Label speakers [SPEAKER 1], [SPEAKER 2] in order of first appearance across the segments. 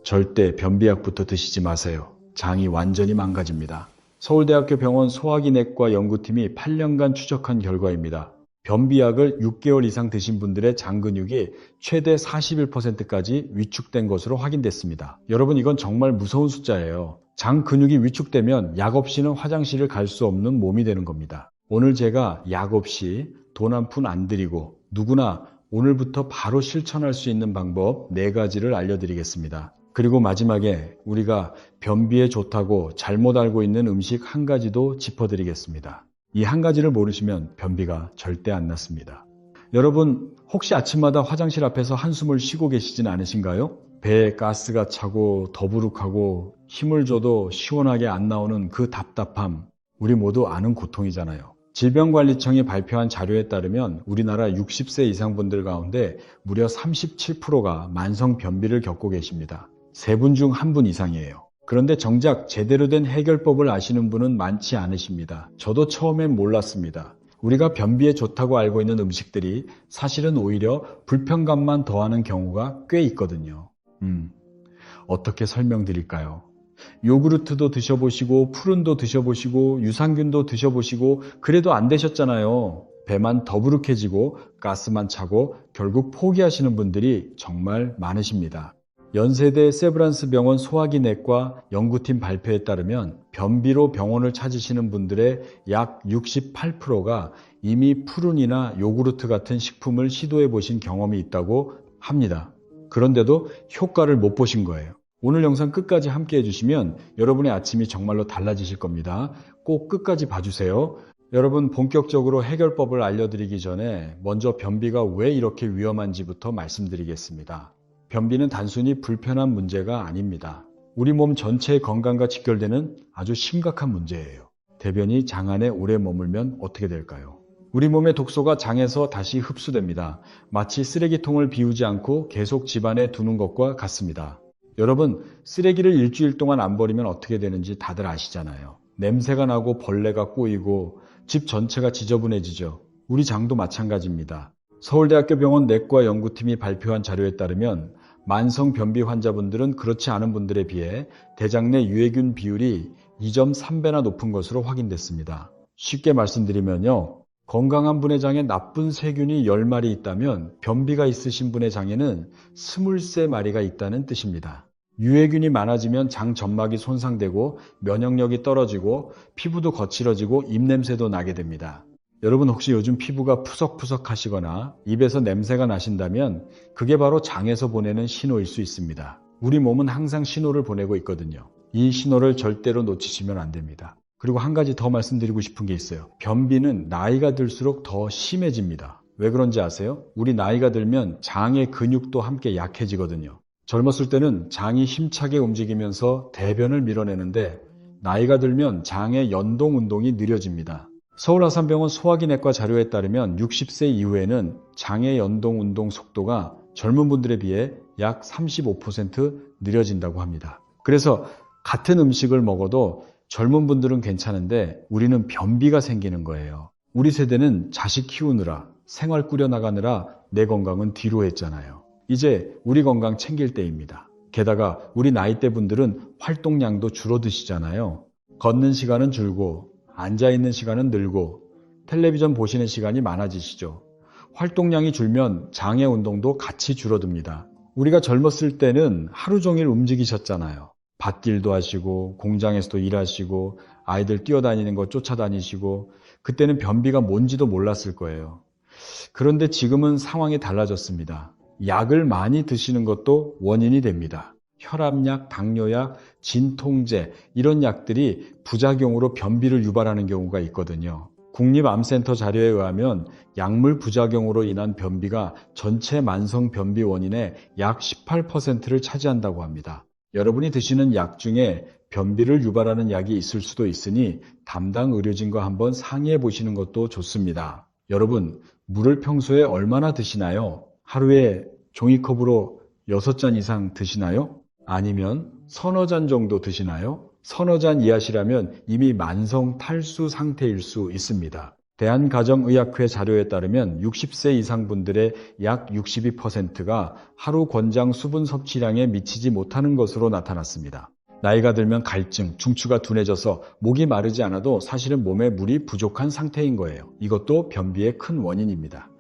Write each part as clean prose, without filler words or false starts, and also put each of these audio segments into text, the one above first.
[SPEAKER 1] 절대 변비약부터 드시지 마세요. 장이 완전히 망가집니다. 서울대학교 병원 소화기내과 연구팀이 8년간 추적한 결과입니다. 변비약을 6개월 이상 드신 분들의 장 근육이 최대 41%까지 위축된 것으로 확인됐습니다. 여러분, 이건 정말 무서운 숫자예요. 장 근육이 위축되면 약 없이는 화장실을 갈 수 없는 몸이 되는 겁니다. 오늘 제가 약 없이 돈 한 푼 안 들이고 누구나 오늘부터 바로 실천할 수 있는 방법 4가지를 알려드리겠습니다. 그리고 마지막에 우리가 변비에 좋다고 잘못 알고 있는 음식 한 가지도 짚어드리겠습니다. 이 한 가지를 모르시면 변비가 절대 안 낫습니다. 여러분, 혹시 아침마다 화장실 앞에서 한숨을 쉬고 계시진 않으신가요? 배에 가스가 차고 더부룩하고 힘을 줘도 시원하게 안 나오는 그 답답함, 우리 모두 아는 고통이잖아요. 질병관리청이 발표한 자료에 따르면 우리나라 60세 이상 분들 가운데 무려 37%가 만성 변비를 겪고 계십니다. 3분 중 1분 이상이에요. 그런데 정작 제대로 된 해결법을 아시는 분은 많지 않으십니다. 저도 처음엔 몰랐습니다. 우리가 변비에 좋다고 알고 있는 음식들이 사실은 오히려 불편감만 더하는 경우가 꽤 있거든요. 어떻게 설명드릴까요? 요구르트도 드셔보시고 푸른도 드셔보시고 유산균도 드셔보시고 그래도 안 되셨잖아요. 배만 더부룩해지고 가스만 차고 결국 포기하시는 분들이 정말 많으십니다. 연세대 세브란스 병원 소화기내과 연구팀 발표에 따르면 변비로 병원을 찾으시는 분들의 약 68%가 이미 푸른이나 요구르트 같은 식품을 시도해 보신 경험이 있다고 합니다. 그런데도 효과를 못 보신 거예요. 오늘 영상 끝까지 함께 해주시면 여러분의 아침이 정말로 달라지실 겁니다. 꼭 끝까지 봐주세요. 여러분, 본격적으로 해결법을 알려드리기 전에 먼저 변비가 왜 이렇게 위험한지부터 말씀드리겠습니다. 변비는 단순히 불편한 문제가 아닙니다. 우리 몸 전체의 건강과 직결되는 아주 심각한 문제예요. 대변이 장 안에 오래 머물면 어떻게 될까요? 우리 몸의 독소가 장에서 다시 흡수됩니다. 마치 쓰레기통을 비우지 않고 계속 집안에 두는 것과 같습니다. 여러분, 쓰레기를 일주일 동안 안 버리면 어떻게 되는지 다들 아시잖아요. 냄새가 나고 벌레가 꼬이고 집 전체가 지저분해지죠. 우리 장도 마찬가지입니다. 서울대학교 병원 내과 연구팀이 발표한 자료에 따르면 만성 변비 환자분들은 그렇지 않은 분들에 비해 대장 내 유해균 비율이 2.3배나 높은 것으로 확인됐습니다. 쉽게 말씀드리면요, 건강한 분의 장에 나쁜 세균이 10마리 있다면 변비가 있으신 분의 장에는 23마리가 있다는 뜻입니다. 유해균이 많아지면 장 점막이 손상되고 면역력이 떨어지고 피부도 거칠어지고 입냄새도 나게 됩니다. 여러분, 혹시 요즘 피부가 푸석푸석 하시거나 입에서 냄새가 나신다면 그게 바로 장에서 보내는 신호일 수 있습니다. 우리 몸은 항상 신호를 보내고 있거든요. 이 신호를 절대로 놓치시면 안 됩니다. 그리고 한 가지 더 말씀드리고 싶은 게 있어요. 변비는 나이가 들수록 더 심해집니다. 왜 그런지 아세요? 우리 나이가 들면 장의 근육도 함께 약해지거든요. 젊었을 때는 장이 힘차게 움직이면서 대변을 밀어내는데 나이가 들면 장의 연동 운동이 느려집니다. 서울아산병원 소화기내과 자료에 따르면 60세 이후에는 장의 연동 운동 속도가 젊은 분들에 비해 약 35% 느려진다고 합니다. 그래서 같은 음식을 먹어도 젊은 분들은 괜찮은데 우리는 변비가 생기는 거예요. 우리 세대는 자식 키우느라 생활 꾸려나가느라 내 건강은 뒤로 했잖아요. 이제 우리 건강 챙길 때입니다. 게다가 우리 나이대 분들은 활동량도 줄어드시잖아요. 걷는 시간은 줄고 앉아있는 시간은 늘고 텔레비전 보시는 시간이 많아지시죠. 활동량이 줄면 장의 운동도 같이 줄어듭니다. 우리가 젊었을 때는 하루 종일 움직이셨잖아요. 밭일도 하시고 공장에서도 일하시고 아이들 뛰어다니는 거 쫓아다니시고 그때는 변비가 뭔지도 몰랐을 거예요. 그런데 지금은 상황이 달라졌습니다. 약을 많이 드시는 것도 원인이 됩니다. 혈압약, 당뇨약, 진통제 이런 약들이 부작용으로 변비를 유발하는 경우가 있거든요. 국립암센터 자료에 의하면 약물 부작용으로 인한 변비가 전체 만성 변비 원인의 약 18%를 차지한다고 합니다. 여러분이 드시는 약 중에 변비를 유발하는 약이 있을 수도 있으니 담당 의료진과 한번 상의해 보시는 것도 좋습니다. 여러분, 물을 평소에 얼마나 드시나요? 하루에 종이컵으로 6잔 이상 드시나요? 아니면 서너 잔 정도 드시나요? 서너 잔 이하시라면 이미 만성 탈수 상태일 수 있습니다. 대한가정의학회 자료에 따르면 60세 이상 분들의 약 62%가 하루 권장 수분 섭취량에 미치지 못하는 것으로 나타났습니다. 나이가 들면 갈증, 중추가 둔해져서 목이 마르지 않아도 사실은 몸에 물이 부족한 상태인 거예요. 이것도 변비의 큰 원인입니다.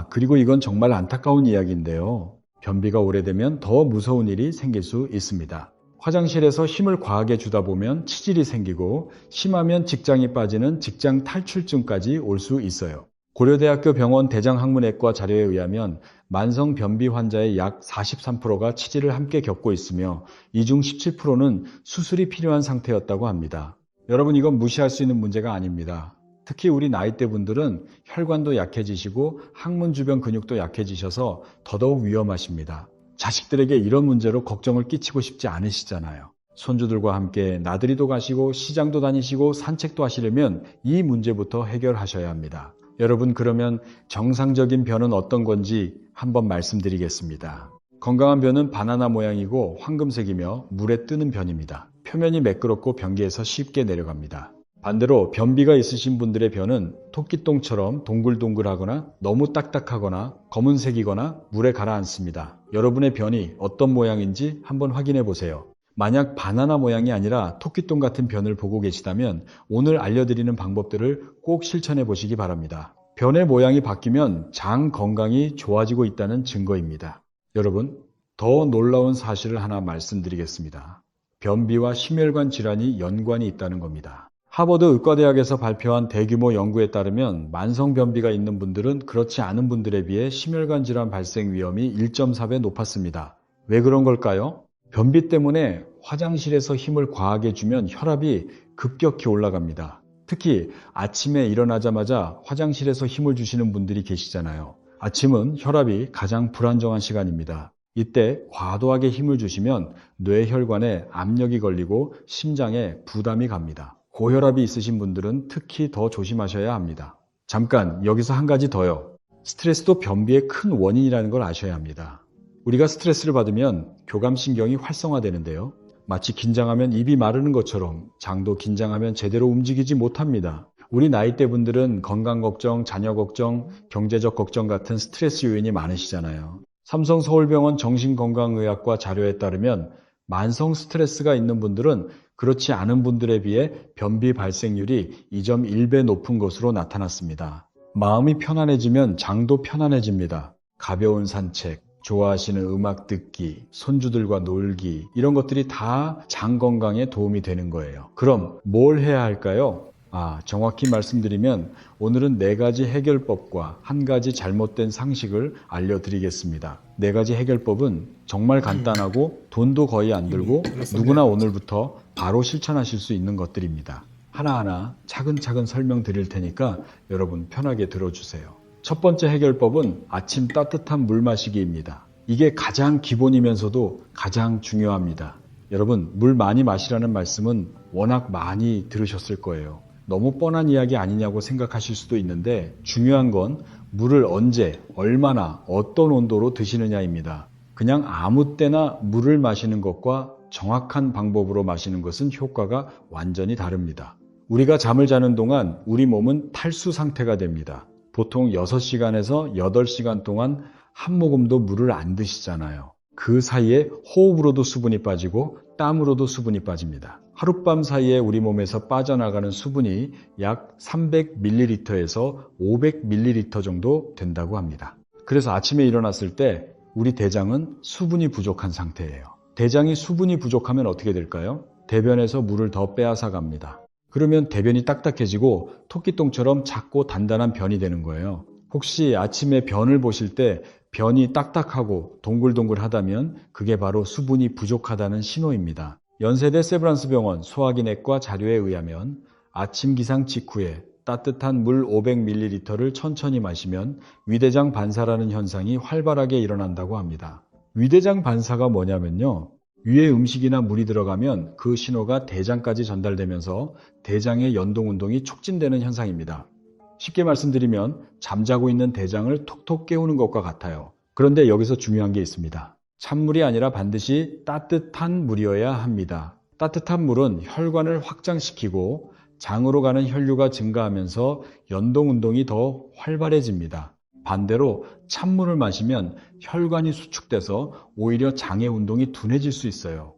[SPEAKER 1] 그리고 이건 정말 안타까운 이야기인데요. 변비가 오래되면 더 무서운 일이 생길 수 있습니다. 화장실에서 힘을 과하게 주다 보면 치질이 생기고 심하면 직장이 빠지는 직장 탈출증까지 올 수 있어요. 고려대학교 병원 대장학문외과 자료에 의하면 만성 변비 환자의 약 43%가 치질을 함께 겪고 있으며 이 중 17%는 수술이 필요한 상태였다고 합니다. 여러분, 이건 무시할 수 있는 문제가 아닙니다. 특히 우리 나이대 분들은 혈관도 약해지시고 항문 주변 근육도 약해지셔서 더더욱 위험하십니다. 자식들에게 이런 문제로 걱정을 끼치고 싶지 않으시잖아요. 손주들과 함께 나들이도 가시고 시장도 다니시고 산책도 하시려면 이 문제부터 해결하셔야 합니다. 여러분, 그러면 정상적인 변은 어떤 건지 한번 말씀드리겠습니다. 건강한 변은 바나나 모양이고 황금색이며 물에 뜨는 변입니다. 표면이 매끄럽고 변기에서 쉽게 내려갑니다. 반대로 변비가 있으신 분들의 변은 토끼똥처럼 동글동글하거나 너무 딱딱하거나 검은색이거나 물에 가라앉습니다. 여러분의 변이 어떤 모양인지 한번 확인해 보세요. 만약 바나나 모양이 아니라 토끼똥 같은 변을 보고 계시다면 오늘 알려드리는 방법들을 꼭 실천해 보시기 바랍니다. 변의 모양이 바뀌면 장 건강이 좋아지고 있다는 증거입니다. 여러분, 더 놀라운 사실을 하나 말씀드리겠습니다. 변비와 심혈관 질환이 연관이 있다는 겁니다. 하버드 의과대학에서 발표한 대규모 연구에 따르면 만성 변비가 있는 분들은 그렇지 않은 분들에 비해 심혈관 질환 발생 위험이 1.4배 높았습니다. 왜 그런 걸까요? 변비 때문에 화장실에서 힘을 과하게 주면 혈압이 급격히 올라갑니다. 특히 아침에 일어나자마자 화장실에서 힘을 주시는 분들이 계시잖아요. 아침은 혈압이 가장 불안정한 시간입니다. 이때 과도하게 힘을 주시면 뇌혈관에 압력이 걸리고 심장에 부담이 갑니다. 고혈압이 있으신 분들은 특히 더 조심하셔야 합니다. 잠깐 여기서 한 가지 더요. 스트레스도 변비의 큰 원인이라는 걸 아셔야 합니다. 우리가 스트레스를 받으면 교감신경이 활성화되는데요. 마치 긴장하면 입이 마르는 것처럼 장도 긴장하면 제대로 움직이지 못합니다. 우리 나이대 분들은 건강 걱정, 자녀 걱정, 경제적 걱정 같은 스트레스 요인이 많으시잖아요. 삼성서울병원 정신건강의학과 자료에 따르면 만성 스트레스가 있는 분들은 그렇지 않은 분들에 비해 변비 발생률이 2.1배 높은 것으로 나타났습니다. 마음이 편안해지면 장도 편안해집니다. 가벼운 산책, 좋아하시는 음악 듣기, 손주들과 놀기, 이런 것들이 다 장 건강에 도움이 되는 거예요. 그럼 뭘 해야 할까요? 정확히 말씀드리면 오늘은 4가지 해결법과 1가지 잘못된 상식을 알려드리겠습니다. 4가지 해결법은 정말 간단하고 돈도 거의 안 들고 누구나 오늘부터 바로 실천하실 수 있는 것들입니다. 하나하나 차근차근 설명드릴 테니까 여러분 편하게 들어주세요. 첫 번째 해결법은 아침 따뜻한 물 마시기입니다. 이게 가장 기본이면서도 가장 중요합니다. 여러분, 물 많이 마시라는 말씀은 워낙 많이 들으셨을 거예요. 너무 뻔한 이야기 아니냐고 생각하실 수도 있는데 중요한 건 물을 언제, 얼마나, 어떤 온도로 드시느냐입니다. 그냥 아무 때나 물을 마시는 것과 정확한 방법으로 마시는 것은 효과가 완전히 다릅니다. 우리가 잠을 자는 동안 우리 몸은 탈수 상태가 됩니다. 보통 6시간에서 8시간 동안 한 모금도 물을 안 드시잖아요. 그 사이에 호흡으로도 수분이 빠지고 땀으로도 수분이 빠집니다. 하룻밤 사이에 우리 몸에서 빠져나가는 수분이 약 300ml에서 500ml 정도 된다고 합니다. 그래서 아침에 일어났을 때 우리 대장은 수분이 부족한 상태예요. 대장이 수분이 부족하면 어떻게 될까요? 대변에서 물을 더 빼앗아 갑니다. 그러면 대변이 딱딱해지고 토끼똥처럼 작고 단단한 변이 되는 거예요. 혹시 아침에 변을 보실 때 변이 딱딱하고 동글동글하다면 그게 바로 수분이 부족하다는 신호입니다. 연세대 세브란스병원 소화기내과 자료에 의하면 아침 기상 직후에 따뜻한 물 500ml를 천천히 마시면 위대장 반사라는 현상이 활발하게 일어난다고 합니다. 위대장 반사가 뭐냐면요. 위에 음식이나 물이 들어가면 그 신호가 대장까지 전달되면서 대장의 연동운동이 촉진되는 현상입니다. 쉽게 말씀드리면 잠자고 있는 대장을 톡톡 깨우는 것과 같아요. 그런데 여기서 중요한 게 있습니다. 찬물이 아니라 반드시 따뜻한 물이어야 합니다. 따뜻한 물은 혈관을 확장시키고 장으로 가는 혈류가 증가하면서 연동 운동이 더 활발해집니다. 반대로 찬물을 마시면 혈관이 수축돼서 오히려 장의 운동이 둔해질 수 있어요.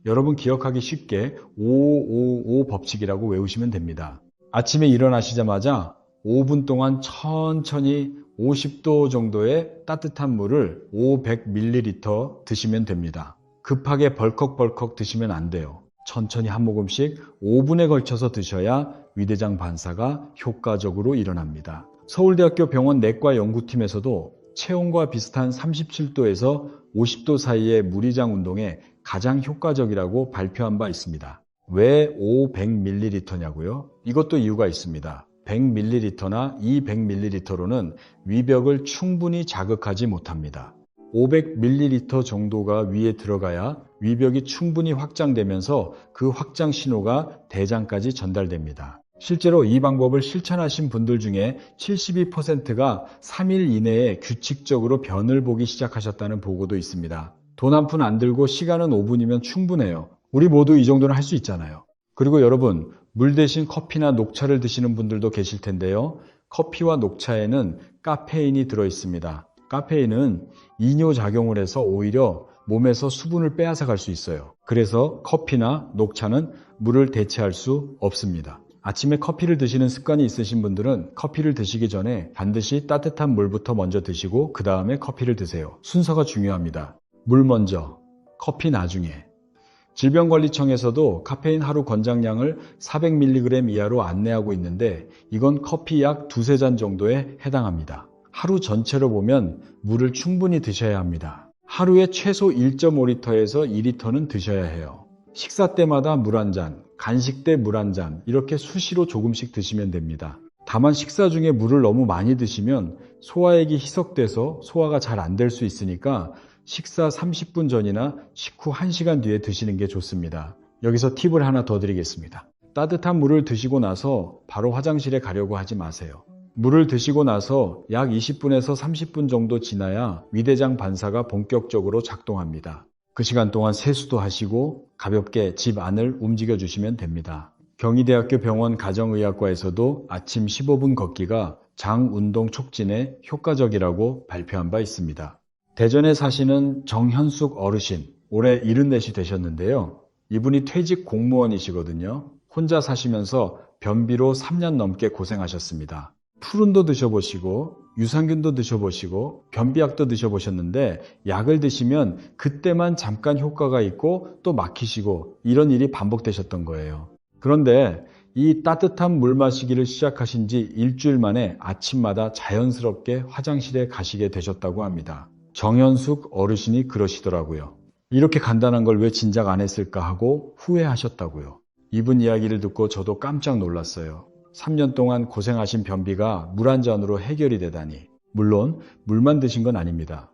[SPEAKER 1] 여러분 기억하기 쉽게 555 법칙이라고 외우시면 됩니다. 아침에 일어나시자마자 5분 동안 천천히 50도 정도의 따뜻한 물을 500ml 드시면 됩니다. 급하게 벌컥벌컥 드시면 안 돼요. 천천히 한 모금씩 5분에 걸쳐서 드셔야 위대장 반사가 효과적으로 일어납니다. 서울대학교 병원 내과 연구팀에서도 체온과 비슷한 37도에서 50도 사이의 무리장 운동에 가장 효과적이라고 발표한 바 있습니다. 왜 500ml냐고요? 이것도 이유가 있습니다. 100ml나 200ml로는 위벽을 충분히 자극하지 못합니다. 500ml 정도가 위에 들어가야 위벽이 충분히 확장되면서 그 확장 신호가 대장까지 전달됩니다. 실제로 이 방법을 실천하신 분들 중에 72%가 3일 이내에 규칙적으로 변을 보기 시작하셨다는 보고도 있습니다. 돈 한 푼 안 들고 시간은 5분이면 충분해요. 우리 모두 이 정도는 할 수 있잖아요. 그리고 여러분, 물 대신 커피나 녹차를 드시는 분들도 계실 텐데요. 커피와 녹차에는 카페인이 들어있습니다. 카페인은 이뇨작용을 해서 오히려 몸에서 수분을 빼앗아갈 수 있어요. 그래서 커피나 녹차는 물을 대체할 수 없습니다. 아침에 커피를 드시는 습관이 있으신 분들은 커피를 드시기 전에 반드시 따뜻한 물부터 먼저 드시고 그 다음에 커피를 드세요. 순서가 중요합니다. 물 먼저, 커피 나중에. 질병관리청에서도 카페인 하루 권장량을 400mg 이하로 안내하고 있는데 이건 커피 약 두세 잔 정도에 해당합니다. 하루 전체로 보면 물을 충분히 드셔야 합니다. 하루에 최소 1.5리터에서 2리터는 드셔야 해요. 식사 때마다 물 한 잔, 간식 때 물 한 잔 이렇게 수시로 조금씩 드시면 됩니다. 다만 식사 중에 물을 너무 많이 드시면 소화액이 희석돼서 소화가 잘 안 될 수 있으니까 식사 30분 전이나 식후 1시간 뒤에 드시는 게 좋습니다. 여기서 팁을 하나 더 드리겠습니다. 따뜻한 물을 드시고 나서 바로 화장실에 가려고 하지 마세요. 물을 드시고 나서 약 20분에서 30분 정도 지나야 위대장 반사가 본격적으로 작동합니다. 그 시간 동안 세수도 하시고 가볍게 집 안을 움직여 주시면 됩니다. 경희대학교 병원 가정의학과에서도 아침 15분 걷기가 장 운동 촉진에 효과적이라고 발표한 바 있습니다. 대전에 사시는 정현숙 어르신, 올해 74이 되셨는데요. 이분이 퇴직 공무원이시거든요. 혼자 사시면서 변비로 3년 넘게 고생하셨습니다. 푸른도 드셔보시고 유산균도 드셔보시고 변비약도 드셔보셨는데 약을 드시면 그때만 잠깐 효과가 있고 또 막히시고 이런 일이 반복되셨던 거예요. 그런데 이 따뜻한 물 마시기를 시작하신 지 일주일 만에 아침마다 자연스럽게 화장실에 가시게 되셨다고 합니다. 정현숙 어르신이 그러시더라고요. 이렇게 간단한 걸 왜 진작 안 했을까 하고 후회하셨다고요. 이분 이야기를 듣고 저도 깜짝 놀랐어요. 3년 동안 고생하신 변비가 물 한 잔으로 해결이 되다니. 물론 물만 드신 건 아닙니다.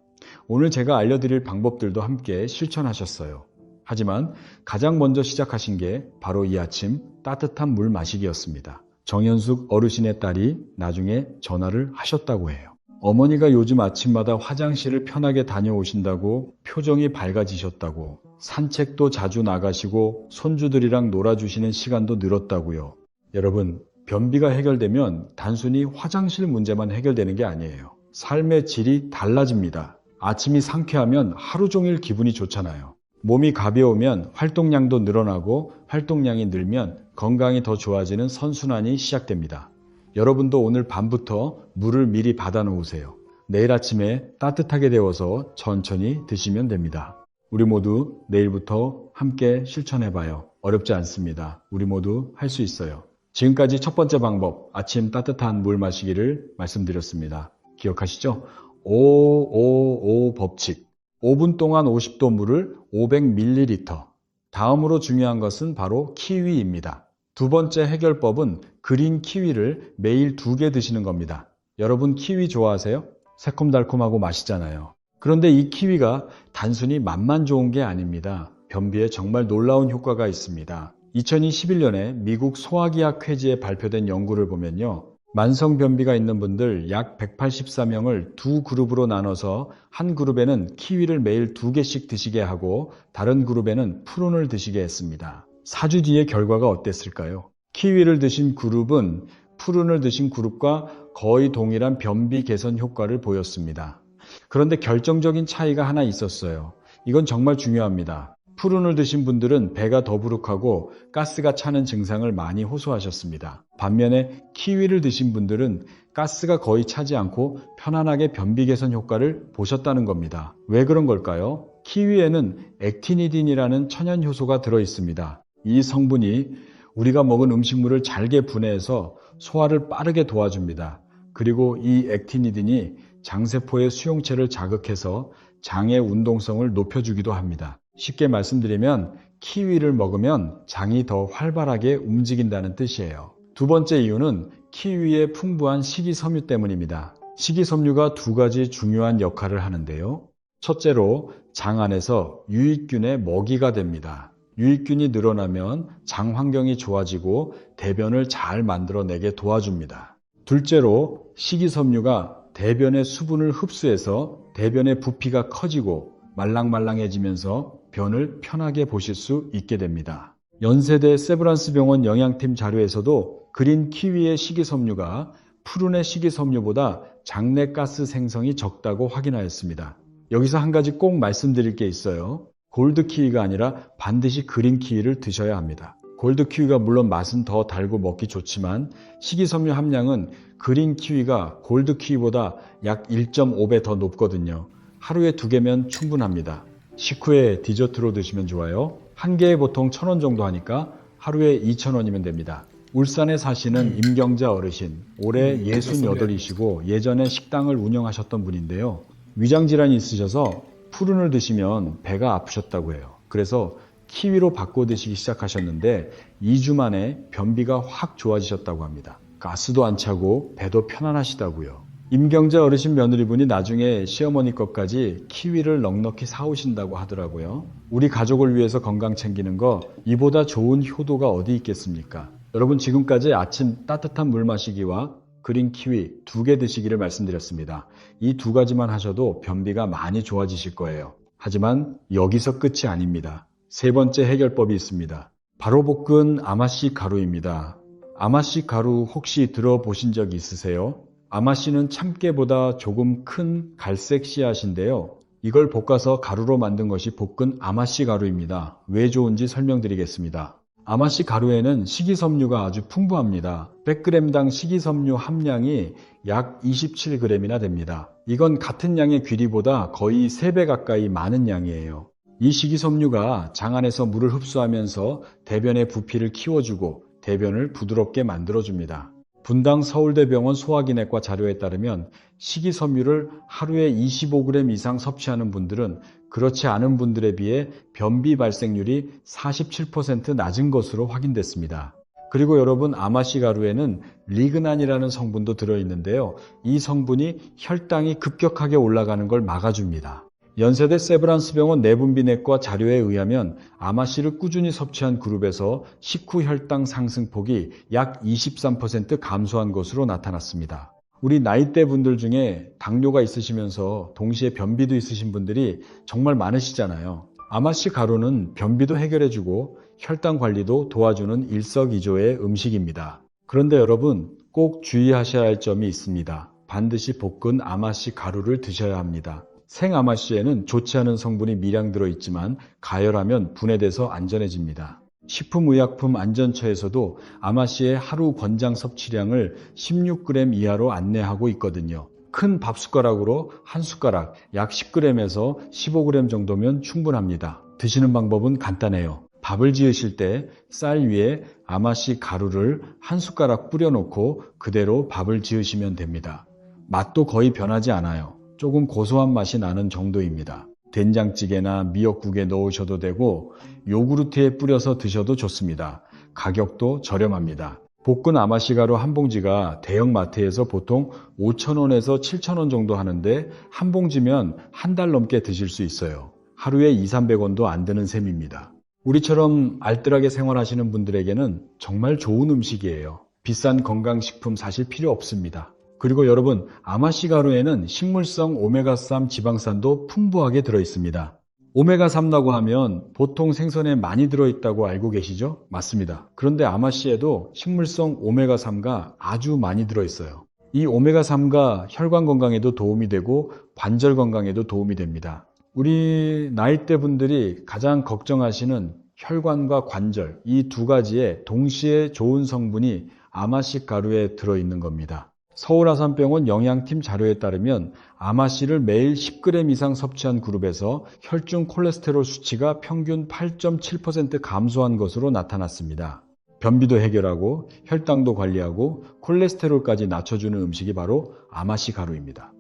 [SPEAKER 1] 오늘 제가 알려드릴 방법들도 함께 실천하셨어요. 하지만 가장 먼저 시작하신 게 바로 이 아침 따뜻한 물 마시기였습니다. 정현숙 어르신의 딸이 나중에 전화를 하셨다고 해요. 어머니가 요즘 아침마다 화장실을 편하게 다녀오신다고 표정이 밝아지셨다고, 산책도 자주 나가시고 손주들이랑 놀아주시는 시간도 늘었다고요. 여러분, 변비가 해결되면 단순히 화장실 문제만 해결되는 게 아니에요. 삶의 질이 달라집니다. 아침이 상쾌하면 하루 종일 기분이 좋잖아요. 몸이 가벼우면 활동량도 늘어나고 활동량이 늘면 건강이 더 좋아지는 선순환이 시작됩니다. 여러분도 오늘 밤부터 물을 미리 받아 놓으세요. 내일 아침에 따뜻하게 데워서 천천히 드시면 됩니다. 우리 모두 내일부터 함께 실천해봐요. 어렵지 않습니다. 우리 모두 할 수 있어요. 지금까지 첫 번째 방법, 아침 따뜻한 물 마시기를 말씀드렸습니다. 기억하시죠? 555 법칙. 5분 동안 50도 물을 500ml. 다음으로 중요한 것은 바로 키위입니다. 두 번째 해결법은 그린 키위를 매일 2개 드시는 겁니다. 여러분 키위 좋아하세요? 새콤달콤하고 맛있잖아요. 그런데 이 키위가 단순히 맛만 좋은 게 아닙니다. 변비에 정말 놀라운 효과가 있습니다. 2021년에 미국 소화기학회지에 발표된 연구를 보면요. 만성변비가 있는 분들 약 184명을 두 그룹으로 나눠서 한 그룹에는 키위를 매일 2개씩 드시게 하고 다른 그룹에는 푸른을 드시게 했습니다. 4주 뒤의 결과가 어땠을까요? 키위를 드신 그룹은 푸른을 드신 그룹과 거의 동일한 변비 개선 효과를 보였습니다. 그런데 결정적인 차이가 하나 있었어요. 이건 정말 중요합니다. 푸른을 드신 분들은 배가 더부룩하고 가스가 차는 증상을 많이 호소하셨습니다. 반면에 키위를 드신 분들은 가스가 거의 차지 않고 편안하게 변비 개선 효과를 보셨다는 겁니다. 왜 그런 걸까요? 키위에는 액티니딘이라는 천연 효소가 들어 있습니다. 이 성분이 우리가 먹은 음식물을 잘게 분해해서 소화를 빠르게 도와줍니다. 그리고 이 액티니딘이 장세포의 수용체를 자극해서 장의 운동성을 높여주기도 합니다. 쉽게 말씀드리면 키위를 먹으면 장이 더 활발하게 움직인다는 뜻이에요. 두 번째 이유는 키위의 풍부한 식이섬유 때문입니다. 식이섬유가 두 가지 중요한 역할을 하는데요. 첫째로 장 안에서 유익균의 먹이가 됩니다. 유익균이 늘어나면 장 환경이 좋아지고 대변을 잘 만들어내게 도와줍니다. 둘째로 식이섬유가 대변의 수분을 흡수해서 대변의 부피가 커지고 말랑말랑해지면서 변을 편하게 보실 수 있게 됩니다. 연세대 세브란스 병원 영양팀 자료에서도 그린 키위의 식이섬유가 푸른의 식이섬유보다 장내 가스 생성이 적다고 확인하였습니다. 여기서 한 가지 꼭 말씀드릴 게 있어요. 골드 키위가 아니라 반드시 그린 키위를 드셔야 합니다. 골드 키위가 물론 맛은 더 달고 먹기 좋지만 식이섬유 함량은 그린 키위가 골드 키위보다 약 1.5배 더 높거든요. 하루에 2개면 충분합니다. 식후에 디저트로 드시면 좋아요. 한 개에 보통 1,000원 정도 하니까 하루에 2,000원이면 됩니다. 울산에 사시는 임경자 어르신, 올해 68이시고 예전에 식당을 운영하셨던 분인데요. 위장질환이 있으셔서 푸른을 드시면 배가 아프셨다고 해요. 그래서 키위로 바꿔 드시기 시작하셨는데 2주 만에 변비가 확 좋아지셨다고 합니다. 가스도 안 차고 배도 편안하시다고요. 임경자 어르신 며느리분이 나중에 시어머니 것까지 키위를 넉넉히 사오신다고 하더라고요. 우리 가족을 위해서 건강 챙기는 거 이보다 좋은 효도가 어디 있겠습니까? 여러분, 지금까지 아침 따뜻한 물 마시기와 그린 키위 2개 드시기를 말씀드렸습니다. 이 2가지만 하셔도 변비가 많이 좋아지실 거예요. 하지만 여기서 끝이 아닙니다. 세 번째 해결법이 있습니다. 바로 볶은 아마씨 가루입니다. 아마씨 가루 혹시 들어보신 적 있으세요? 아마씨는 참깨보다 조금 큰 갈색 씨앗인데요. 이걸 볶아서 가루로 만든 것이 볶은 아마씨 가루입니다. 왜 좋은지 설명드리겠습니다. 아마씨 가루에는 식이섬유가 아주 풍부합니다. 100g당 식이섬유 함량이 약 27g이나 됩니다. 이건 같은 양의 귀리보다 거의 3배 가까이 많은 양이에요. 이 식이섬유가 장 안에서 물을 흡수하면서 대변의 부피를 키워주고 대변을 부드럽게 만들어줍니다. 분당 서울대병원 소화기내과 자료에 따르면 식이섬유를 하루에 25g 이상 섭취하는 분들은 그렇지 않은 분들에 비해 변비 발생률이 47% 낮은 것으로 확인됐습니다. 그리고 여러분, 아마씨 가루에는 리그난이라는 성분도 들어있는데요. 이 성분이 혈당이 급격하게 올라가는 걸 막아줍니다. 연세대 세브란스 병원 내분비내과 자료에 의하면 아마씨를 꾸준히 섭취한 그룹에서 식후 혈당 상승폭이 약 23% 감소한 것으로 나타났습니다. 우리 나이대 분들 중에 당뇨가 있으시면서 동시에 변비도 있으신 분들이 정말 많으시잖아요. 아마씨 가루는 변비도 해결해주고 혈당 관리도 도와주는 일석이조의 음식입니다. 그런데 여러분, 꼭 주의하셔야 할 점이 있습니다. 반드시 볶은 아마씨 가루를 드셔야 합니다. 생아마씨에는 좋지 않은 성분이 미량 들어있지만 가열하면 분해돼서 안전해집니다. 식품의약품안전처에서도 아마씨의 하루 권장 섭취량을 16g 이하로 안내하고 있거든요. 큰 밥숟가락으로 한 숟가락 약 10g에서 15g 정도면 충분합니다. 드시는 방법은 간단해요. 밥을 지으실 때 쌀 위에 아마씨 가루를 한 숟가락 뿌려놓고 그대로 밥을 지으시면 됩니다. 맛도 거의 변하지 않아요. 조금 고소한 맛이 나는 정도입니다. 된장찌개나 미역국에 넣으셔도 되고 요구르트에 뿌려서 드셔도 좋습니다. 가격도 저렴합니다. 볶은 아마씨 가루 한 봉지가 대형 마트에서 보통 5,000원에서 7,000원 정도 하는데 한 봉지면 한 달 넘게 드실 수 있어요. 하루에 200~300원도 안 드는 셈입니다. 우리처럼 알뜰하게 생활하시는 분들에게는 정말 좋은 음식이에요. 비싼 건강식품 사실 필요 없습니다. 그리고 여러분, 아마씨 가루에는 식물성 오메가3 지방산도 풍부하게 들어있습니다. 오메가3라고 하면 보통 생선에 많이 들어있다고 알고 계시죠? 맞습니다. 그런데 아마씨에도 식물성 오메가3가 아주 많이 들어있어요. 이 오메가3가 혈관 건강에도 도움이 되고 관절 건강에도 도움이 됩니다. 우리 나이대 분들이 가장 걱정하시는 혈관과 관절, 이 두 가지에 동시에 좋은 성분이 아마씨 가루에 들어있는 겁니다. 서울아산병원 영양팀 자료에 따르면 아마씨를 매일 10g 이상 섭취한 그룹에서 혈중 콜레스테롤 수치가 평균 8.7% 감소한 것으로 나타났습니다. 변비도 해결하고 혈당도 관리하고 콜레스테롤까지 낮춰주는 음식이 바로 아마씨 가루입니다.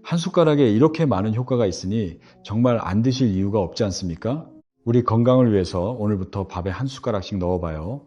[SPEAKER 1] 한 숟가락에 이렇게 많은 효과가 있으니 정말 안 드실 이유가 없지 않습니까? 우리 건강을 위해서 오늘부터 밥에 한 숟가락씩 넣어봐요.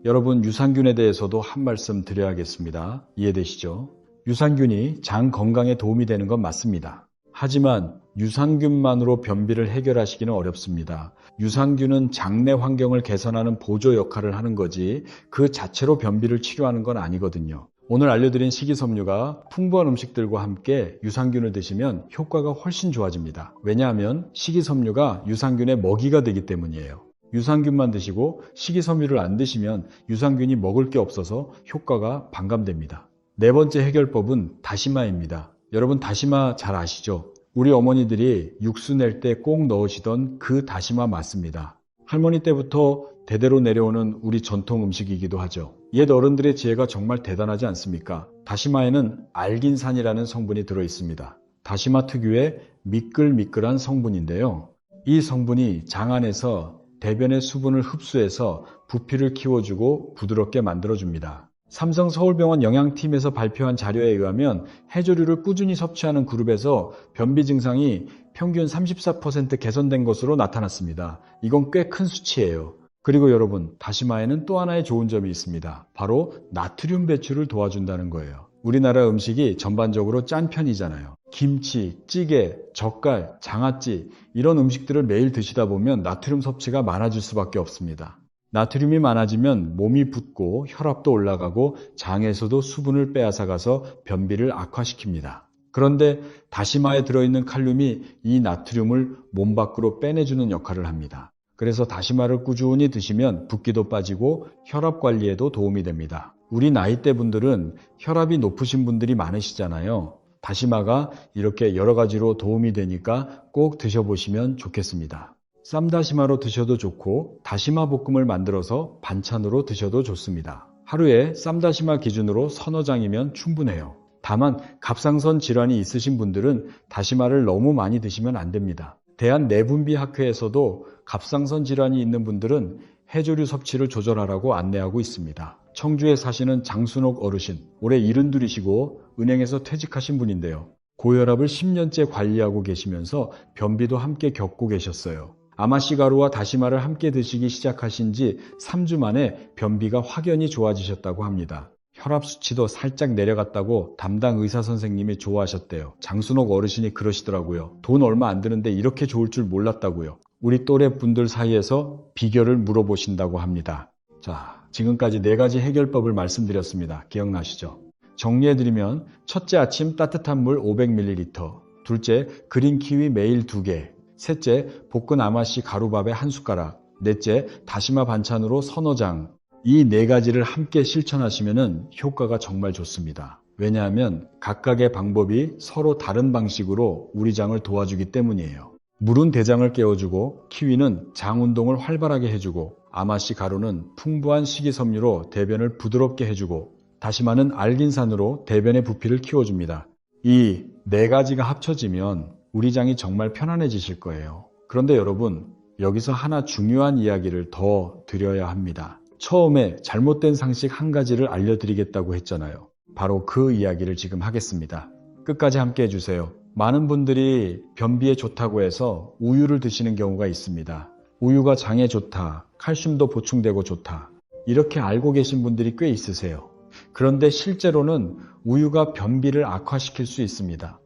[SPEAKER 1] 여러분, 유산균에 대해서도 한 말씀 드려야겠습니다. 이해되시죠? 유산균이 장 건강에 도움이 되는 건 맞습니다. 하지만 유산균만으로 변비를 해결하시기는 어렵습니다. 유산균은 장내 환경을 개선하는 보조 역할을 하는 거지 그 자체로 변비를 치료하는 건 아니거든요. 오늘 알려드린 식이섬유가 풍부한 음식들과 함께 유산균을 드시면 효과가 훨씬 좋아집니다. 왜냐하면 식이섬유가 유산균의 먹이가 되기 때문이에요. 유산균만 드시고 식이섬유를 안 드시면 유산균이 먹을 게 없어서 효과가 반감됩니다. 네 번째 해결법은 다시마입니다. 여러분, 다시마 잘 아시죠? 우리 어머니들이 육수 낼 때 꼭 넣으시던 그 다시마 맞습니다. 할머니 때부터 대대로 내려오는 우리 전통 음식이기도 하죠. 옛 어른들의 지혜가 정말 대단하지 않습니까? 다시마에는 알긴산이라는 성분이 들어있습니다. 다시마 특유의 미끌미끌한 성분인데요. 이 성분이 장 안에서 대변의 수분을 흡수해서 부피를 키워주고 부드럽게 만들어줍니다. 삼성 서울병원 영양팀에서 발표한 자료에 의하면 해조류를 꾸준히 섭취하는 그룹에서 변비 증상이 평균 34% 개선된 것으로 나타났습니다. 이건 꽤 큰 수치예요. 그리고 여러분, 다시마에는 또 하나의 좋은 점이 있습니다. 바로 나트륨 배출을 도와준다는 거예요. 우리나라 음식이 전반적으로 짠 편이잖아요. 김치, 찌개, 젓갈, 장아찌 이런 음식들을 매일 드시다 보면 나트륨 섭취가 많아질 수밖에 없습니다. 나트륨이 많아지면 몸이 붓고 혈압도 올라가고 장에서도 수분을 빼앗아가서 변비를 악화시킵니다. 그런데 다시마에 들어있는 칼륨이 이 나트륨을 몸 밖으로 빼내주는 역할을 합니다. 그래서 다시마를 꾸준히 드시면 붓기도 빠지고 혈압 관리에도 도움이 됩니다. 우리 나이대 분들은 혈압이 높으신 분들이 많으시잖아요. 다시마가 이렇게 여러 가지로 도움이 되니까 꼭 드셔보시면 좋겠습니다. 쌈다시마로 드셔도 좋고 다시마 볶음을 만들어서 반찬으로 드셔도 좋습니다. 하루에 쌈다시마 기준으로 서너 장이면 충분해요. 다만 갑상선 질환이 있으신 분들은 다시마를 너무 많이 드시면 안 됩니다. 대한내분비학회에서도 갑상선 질환이 있는 분들은 해조류 섭취를 조절하라고 안내하고 있습니다. 청주에 사시는 장순옥 어르신, 올해 72이시고 은행에서 퇴직하신 분인데요. 고혈압을 10년째 관리하고 계시면서 변비도 함께 겪고 계셨어요. 아마씨 가루와 다시마를 함께 드시기 시작하신 지 3주 만에 변비가 확연히 좋아지셨다고 합니다. 혈압 수치도 살짝 내려갔다고 담당 의사 선생님이 좋아하셨대요. 장순옥 어르신이 그러시더라고요. 돈 얼마 안 드는데 이렇게 좋을 줄 몰랐다고요. 우리 또래 분들 사이에서 비결을 물어보신다고 합니다. 자, 지금까지 4가지 해결법을 말씀드렸습니다. 기억나시죠? 정리해드리면 첫째, 아침 따뜻한 물 500ml, 둘째, 그린 키위 매일 2개, 셋째, 볶은 아마씨 가루밥에 한 숟가락, 넷째, 다시마 반찬으로 서너 장. 이 4가지를 함께 실천하시면 효과가 정말 좋습니다. 왜냐하면 각각의 방법이 서로 다른 방식으로 우리 장을 도와주기 때문이에요. 물은 대장을 깨워주고, 키위는 장 운동을 활발하게 해주고, 아마씨 가루는 풍부한 식이섬유로 대변을 부드럽게 해주고, 다시마는 알긴산으로 대변의 부피를 키워줍니다. 이 4가지가 합쳐지면 우리 장이 정말 편안해지실 거예요. 그런데 여러분, 여기서 하나 중요한 이야기를 더 드려야 합니다. 처음에 잘못된 상식 1가지를 알려드리겠다고 했잖아요. 바로 그 이야기를 지금 하겠습니다. 끝까지 함께 해주세요. 많은 분들이 변비에 좋다고 해서 우유를 드시는 경우가 있습니다. 우유가 장에 좋다, 칼슘도 보충되고 좋다, 이렇게 알고 계신 분들이 꽤 있으세요. 그런데 실제로는 우유가 변비를 악화시킬 수 있습니다.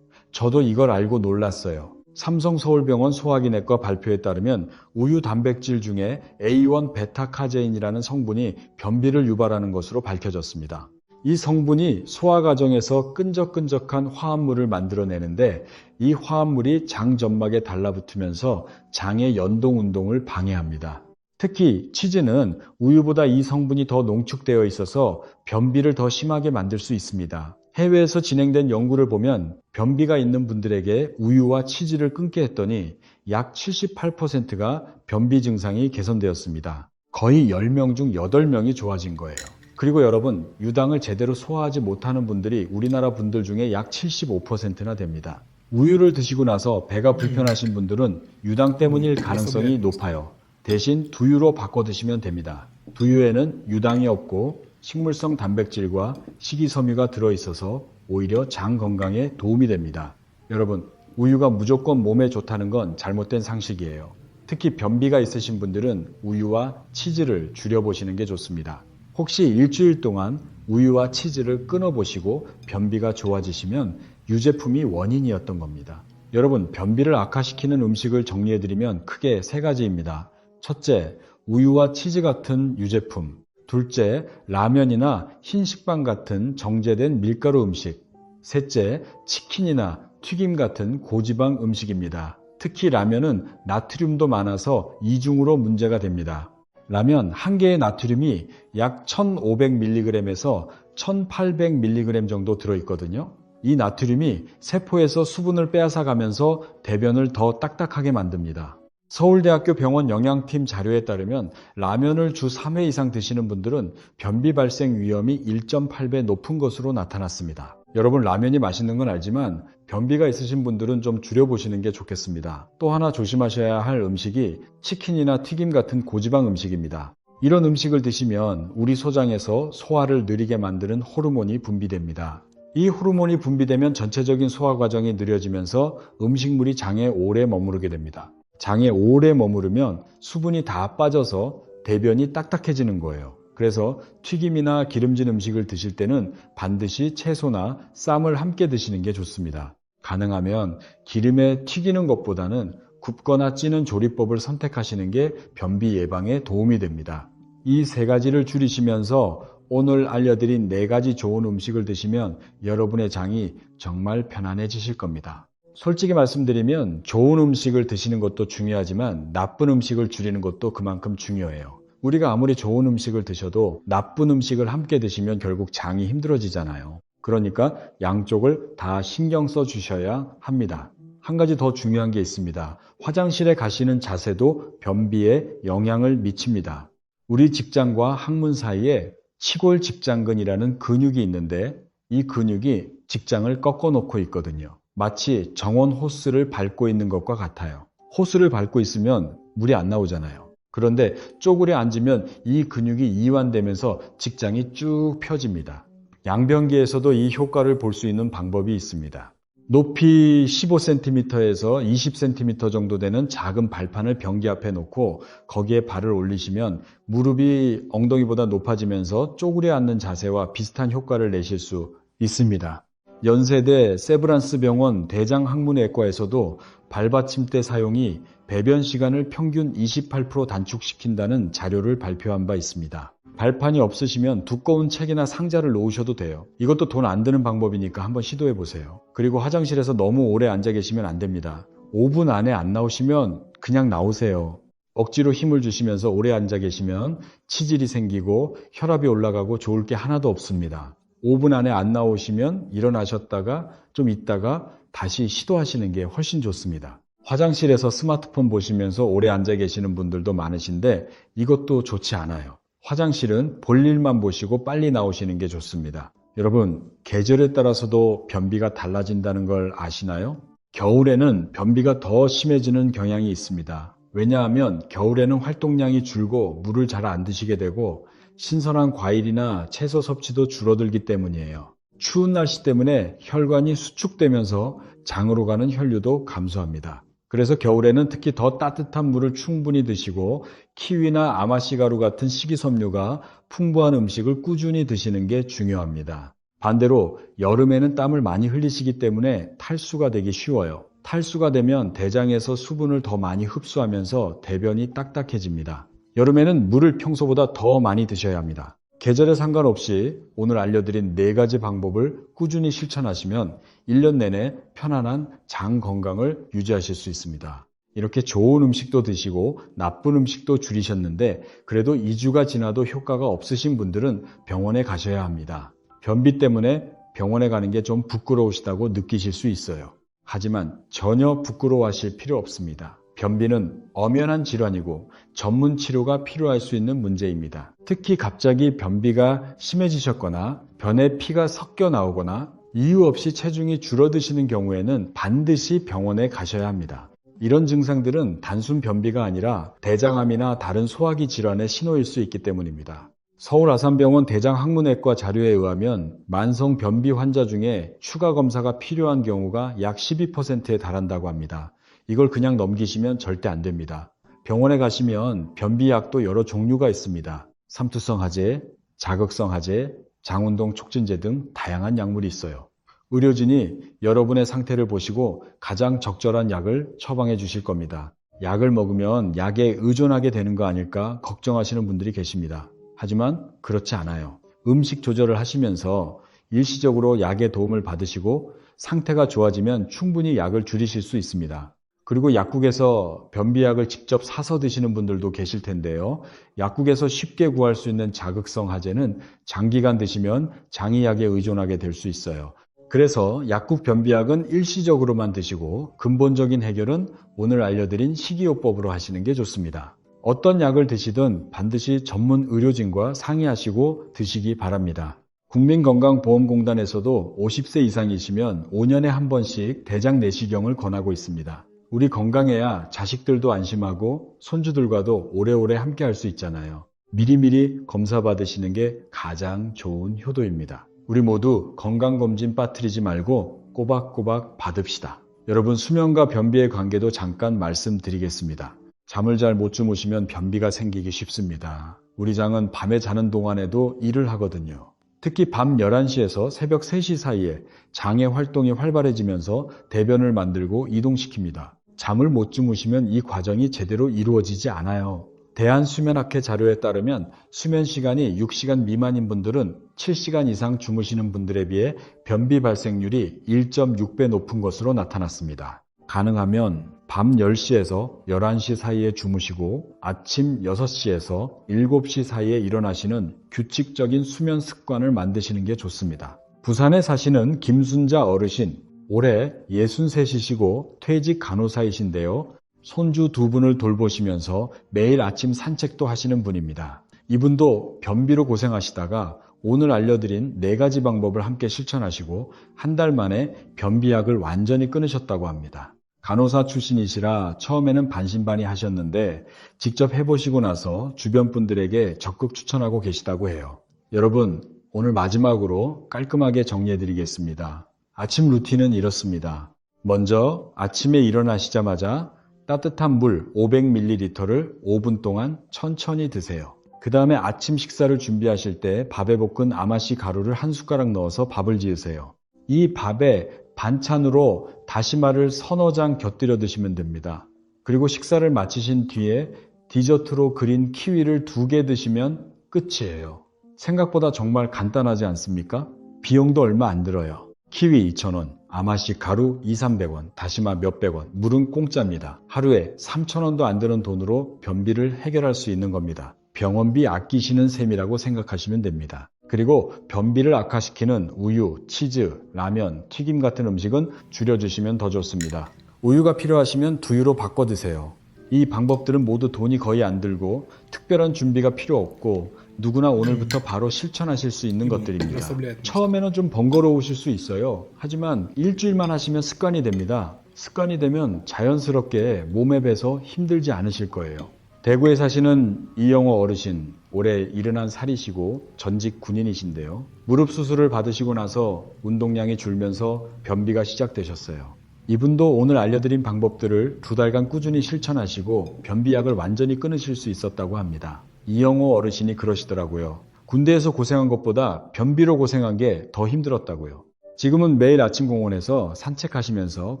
[SPEAKER 1] 저도 이걸 알고 놀랐어요. 삼성서울병원 소화기내과 발표에 따르면 우유 단백질 중에 A1 베타카제인이라는 성분이 변비를 유발하는 것으로 밝혀졌습니다. 이 성분이 소화 과정에서 끈적끈적한 화합물을 만들어내는데 이 화합물이 장 점막에 달라붙으면서 장의 연동 운동을 방해합니다. 특히 치즈는 우유보다 이 성분이 더 농축되어 있어서 변비를 더 심하게 만들 수 있습니다. 해외에서 진행된 연구를 보면 변비가 있는 분들에게 우유와 치즈를 끊게 했더니 약 78%가 변비 증상이 개선되었습니다. 거의 10명 중 8명이 좋아진 거예요. 그리고 여러분, 유당을 제대로 소화하지 못하는 분들이 우리나라 분들 중에 약 75%나 됩니다. 우유를 드시고 나서 배가 불편하신 분들은 유당 때문일 가능성이 높아요. 대신 두유로 바꿔 드시면 됩니다. 두유에는 유당이 없고 식물성 단백질과 식이섬유가 들어있어서 오히려 장 건강에 도움이 됩니다. 여러분, 우유가 무조건 몸에 좋다는 건 잘못된 상식이에요. 특히 변비가 있으신 분들은 우유와 치즈를 줄여보시는 게 좋습니다. 혹시 일주일 동안 우유와 치즈를 끊어보시고 변비가 좋아지시면 유제품이 원인이었던 겁니다. 여러분, 변비를 악화시키는 음식을 정리해드리면 크게 3가지입니다. 첫째, 우유와 치즈 같은 유제품. 둘째, 라면이나 흰식빵 같은 정제된 밀가루 음식. 셋째, 치킨이나 튀김 같은 고지방 음식입니다. 특히 라면은 나트륨도 많아서 이중으로 문제가 됩니다. 라면 한 개의 나트륨이 약 1500mg에서 1800mg 정도 들어있거든요. 이 나트륨이 세포에서 수분을 빼앗아가면서 대변을 더 딱딱하게 만듭니다. 서울대학교 병원 영양팀 자료에 따르면 라면을 주 3회 이상 드시는 분들은 변비 발생 위험이 1.8배 높은 것으로 나타났습니다. 여러분, 라면이 맛있는 건 알지만 변비가 있으신 분들은 좀 줄여보시는 게 좋겠습니다. 또 하나 조심하셔야 할 음식이 치킨이나 튀김 같은 고지방 음식입니다. 이런 음식을 드시면 우리 소장에서 소화를 느리게 만드는 호르몬이 분비됩니다. 이 호르몬이 분비되면 전체적인 소화 과정이 느려지면서 음식물이 장에 오래 머무르게 됩니다. 장에 오래 머무르면 수분이 다 빠져서 대변이 딱딱해지는 거예요. 그래서 튀김이나 기름진 음식을 드실 때는 반드시 채소나 쌈을 함께 드시는 게 좋습니다. 가능하면 기름에 튀기는 것보다는 굽거나 찌는 조리법을 선택하시는 게 변비 예방에 도움이 됩니다. 이 3가지를 줄이시면서 오늘 알려드린 4가지 좋은 음식을 드시면 여러분의 장이 정말 편안해지실 겁니다. 솔직히 말씀드리면 좋은 음식을 드시는 것도 중요하지만 나쁜 음식을 줄이는 것도 그만큼 중요해요. 우리가 아무리 좋은 음식을 드셔도 나쁜 음식을 함께 드시면 결국 장이 힘들어지잖아요. 그러니까 양쪽을 다 신경 써 주셔야 합니다. 한 가지 더 중요한 게 있습니다. 화장실에 가시는 자세도 변비에 영향을 미칩니다. 우리 직장과 항문 사이에 치골 직장근이라는 근육이 있는데 이 근육이 직장을 꺾어 놓고 있거든요. 마치 정원 호스를 밟고 있는 것과 같아요. 호스를 밟고 있으면 물이 안 나오잖아요. 그런데 쪼그려 앉으면 이 근육이 이완되면서 직장이 쭉 펴집니다. 양변기에서도 이 효과를 볼 수 있는 방법이 있습니다. 높이 15cm에서 20cm 정도 되는 작은 발판을 변기 앞에 놓고 거기에 발을 올리시면 무릎이 엉덩이보다 높아지면서 쪼그려 앉는 자세와 비슷한 효과를 내실 수 있습니다. 연세대 세브란스 병원 대장학문외과에서도 발받침대 사용이 배변 시간을 평균 28% 단축시킨다는 자료를 발표한 바 있습니다. 발판이 없으시면 두꺼운 책이나 상자를 놓으셔도 돼요. 이것도 돈 안 드는 방법이니까 한번 시도해 보세요. 그리고 화장실에서 너무 오래 앉아 계시면 안 됩니다. 5분 안에 안 나오시면 그냥 나오세요. 억지로 힘을 주시면서 오래 앉아 계시면 치질이 생기고 혈압이 올라가고 좋을 게 하나도 없습니다. 5분 안에 안 나오시면 일어나셨다가 좀 있다가 다시 시도하시는 게 훨씬 좋습니다. 화장실에서 스마트폰 보시면서 오래 앉아 계시는 분들도 많으신데 이것도 좋지 않아요. 화장실은 볼 일만 보시고 빨리 나오시는 게 좋습니다. 여러분, 계절에 따라서도 변비가 달라진다는 걸 아시나요? 겨울에는 변비가 더 심해지는 경향이 있습니다. 왜냐하면 겨울에는 활동량이 줄고 물을 잘 안 드시게 되고 신선한 과일이나 채소 섭취도 줄어들기 때문이에요. 추운 날씨 때문에 혈관이 수축되면서 장으로 가는 혈류도 감소합니다. 그래서 겨울에는 특히 더 따뜻한 물을 충분히 드시고 키위나 아마씨가루 같은 식이섬유가 풍부한 음식을 꾸준히 드시는 게 중요합니다. 반대로 여름에는 땀을 많이 흘리시기 때문에 탈수가 되기 쉬워요. 탈수가 되면 대장에서 수분을 더 많이 흡수하면서 대변이 딱딱해집니다. 여름에는 물을 평소보다 더 많이 드셔야 합니다. 계절에 상관없이 오늘 알려드린 4가지 방법을 꾸준히 실천하시면 1년 내내 편안한 장 건강을 유지하실 수 있습니다. 이렇게 좋은 음식도 드시고 나쁜 음식도 줄이셨는데 그래도 2주가 지나도 효과가 없으신 분들은 병원에 가셔야 합니다. 변비 때문에 병원에 가는 게 좀 부끄러우시다고 느끼실 수 있어요. 하지만 전혀 부끄러워하실 필요 없습니다. 변비는 엄연한 질환이고 전문 치료가 필요할 수 있는 문제입니다. 특히 갑자기 변비가 심해지셨거나 변에 피가 섞여 나오거나 이유 없이 체중이 줄어드시는 경우에는 반드시 병원에 가셔야 합니다. 이런 증상들은 단순 변비가 아니라 대장암이나 다른 소화기 질환의 신호일 수 있기 때문입니다. 서울 아산병원 대장학문외과 자료에 의하면 만성 변비 환자 중에 추가 검사가 필요한 경우가 약 12%에 달한다고 합니다. 이걸 그냥 넘기시면 절대 안 됩니다. 병원에 가시면 변비약도 여러 종류가 있습니다. 삼투성 하제, 자극성 하제, 장운동 촉진제 등 다양한 약물이 있어요. 의료진이 여러분의 상태를 보시고 가장 적절한 약을 처방해 주실 겁니다. 약을 먹으면 약에 의존하게 되는 거 아닐까 걱정하시는 분들이 계십니다. 하지만 그렇지 않아요. 음식 조절을 하시면서 일시적으로 약의 도움을 받으시고 상태가 좋아지면 충분히 약을 줄이실 수 있습니다. 그리고 약국에서 변비약을 직접 사서 드시는 분들도 계실 텐데요. 약국에서 쉽게 구할 수 있는 자극성 하제는 장기간 드시면 장이약에 의존하게 될 수 있어요. 그래서 약국 변비약은 일시적으로만 드시고 근본적인 해결은 오늘 알려드린 식이요법으로 하시는 게 좋습니다. 어떤 약을 드시든 반드시 전문 의료진과 상의하시고 드시기 바랍니다. 국민건강보험공단에서도 50세 이상이시면 5년에 한 번씩 대장 내시경을 권하고 있습니다. 우리 건강해야 자식들도 안심하고 손주들과도 오래오래 함께 할 수 있잖아요. 미리미리 검사 받으시는 게 가장 좋은 효도입니다. 우리 모두 건강검진 빠뜨리지 말고 꼬박꼬박 받읍시다. 여러분, 수면과 변비의 관계도 잠깐 말씀드리겠습니다. 잠을 잘 못 주무시면 변비가 생기기 쉽습니다. 우리 장은 밤에 자는 동안에도 일을 하거든요. 특히 밤 11시에서 새벽 3시 사이에 장의 활동이 활발해지면서 대변을 만들고 이동시킵니다. 잠을 못 주무시면 이 과정이 제대로 이루어지지 않아요. 대한수면학회 자료에 따르면 수면 시간이 6시간 미만인 분들은 7시간 이상 주무시는 분들에 비해 변비 발생률이 1.6배 높은 것으로 나타났습니다. 가능하면 밤 10시에서 11시 사이에 주무시고 아침 6시에서 7시 사이에 일어나시는 규칙적인 수면 습관을 만드시는 게 좋습니다. 부산에 사시는 김순자 어르신, 올해 63이시고 퇴직 간호사이신데요. 손주 2분을 돌보시면서 매일 아침 산책도 하시는 분입니다. 이분도 변비로 고생하시다가 오늘 알려드린 4가지 방법을 함께 실천하시고 한 달 만에 변비약을 완전히 끊으셨다고 합니다. 간호사 출신이시라 처음에는 반신반의 하셨는데 직접 해보시고 나서 주변 분들에게 적극 추천하고 계시다고 해요. 여러분, 오늘 마지막으로 깔끔하게 정리해드리겠습니다. 아침 루틴은 이렇습니다. 먼저 아침에 일어나시자마자 따뜻한 물 500ml를 5분 동안 천천히 드세요. 그 다음에 아침 식사를 준비하실 때 밥에 볶은 아마씨 가루를 한 숟가락 넣어서 밥을 지으세요. 이 밥에 반찬으로 다시마를 서너 장 곁들여 드시면 됩니다. 그리고 식사를 마치신 뒤에 디저트로 그린 키위를 2개 드시면 끝이에요. 생각보다 정말 간단하지 않습니까? 비용도 얼마 안 들어요. 키위 2,000원, 아마씨 가루 200~300원, 다시마 몇백 원, 물은 공짜입니다. 하루에 3,000원도 안 드는 돈으로 변비를 해결할 수 있는 겁니다. 병원비 아끼시는 셈이라고 생각하시면 됩니다. 그리고 변비를 악화시키는 우유, 치즈, 라면, 튀김 같은 음식은 줄여주시면 더 좋습니다. 우유가 필요하시면 두유로 바꿔 드세요. 이 방법들은 모두 돈이 거의 안 들고 특별한 준비가 필요 없고 누구나 오늘부터 바로 실천하실 수 있는 것들입니다. 처음에는 좀 번거로우실 수 있어요. 하지만 일주일만 하시면 습관이 됩니다. 습관이 되면 자연스럽게 몸에 배서 힘들지 않으실 거예요. 대구에 사시는 이영호 어르신, 올해 71살이시고 전직 군인이신데요. 무릎 수술을 받으시고 나서 운동량이 줄면서 변비가 시작되셨어요. 이분도 오늘 알려드린 방법들을 2달간 꾸준히 실천하시고 변비약을 완전히 끊으실 수 있었다고 합니다. 이영호 어르신이 그러시더라고요. 군대에서 고생한 것보다 변비로 고생한 게 더 힘들었다고요. 지금은 매일 아침 공원에서 산책하시면서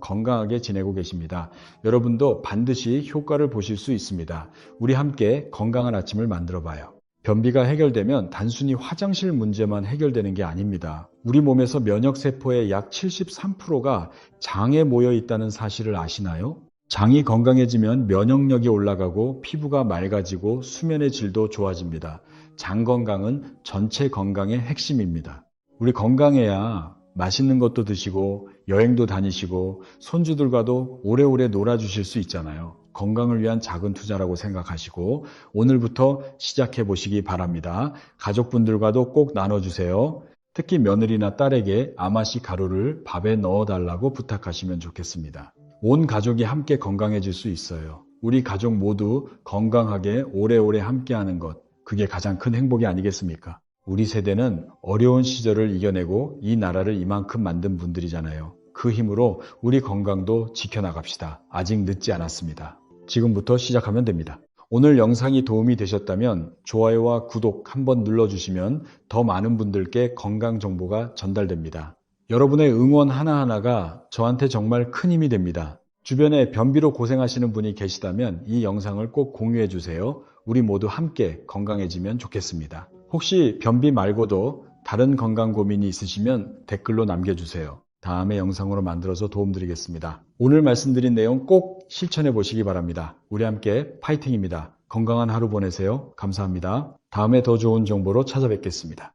[SPEAKER 1] 건강하게 지내고 계십니다. 여러분도 반드시 효과를 보실 수 있습니다. 우리 함께 건강한 아침을 만들어 봐요. 변비가 해결되면 단순히 화장실 문제만 해결되는 게 아닙니다. 우리 몸에서 면역세포의 약 73%가 장에 모여 있다는 사실을 아시나요? 장이 건강해지면 면역력이 올라가고 피부가 맑아지고 수면의 질도 좋아집니다. 장 건강은 전체 건강의 핵심입니다. 우리 건강해야 맛있는 것도 드시고 여행도 다니시고 손주들과도 오래오래 놀아주실 수 있잖아요. 건강을 위한 작은 투자라고 생각하시고 오늘부터 시작해 보시기 바랍니다. 가족분들과도 꼭 나눠주세요. 특히 며느리나 딸에게 아마씨 가루를 밥에 넣어달라고 부탁하시면 좋겠습니다. 온 가족이 함께 건강해질 수 있어요. 우리 가족 모두 건강하게 오래오래 함께하는 것, 그게 가장 큰 행복이 아니겠습니까? 우리 세대는 어려운 시절을 이겨내고 이 나라를 이만큼 만든 분들이잖아요. 그 힘으로 우리 건강도 지켜나갑시다. 아직 늦지 않았습니다. 지금부터 시작하면 됩니다. 오늘 영상이 도움이 되셨다면 좋아요와 구독 한번 눌러주시면 더 많은 분들께 건강 정보가 전달됩니다. 여러분의 응원 하나하나가 저한테 정말 큰 힘이 됩니다. 주변에 변비로 고생하시는 분이 계시다면 이 영상을 꼭 공유해 주세요. 우리 모두 함께 건강해지면 좋겠습니다. 혹시 변비 말고도 다른 건강 고민이 있으시면 댓글로 남겨주세요. 다음에 영상으로 만들어서 도움드리겠습니다. 오늘 말씀드린 내용 꼭 실천해 보시기 바랍니다. 우리 함께 파이팅입니다. 건강한 하루 보내세요. 감사합니다. 다음에 더 좋은 정보로 찾아뵙겠습니다.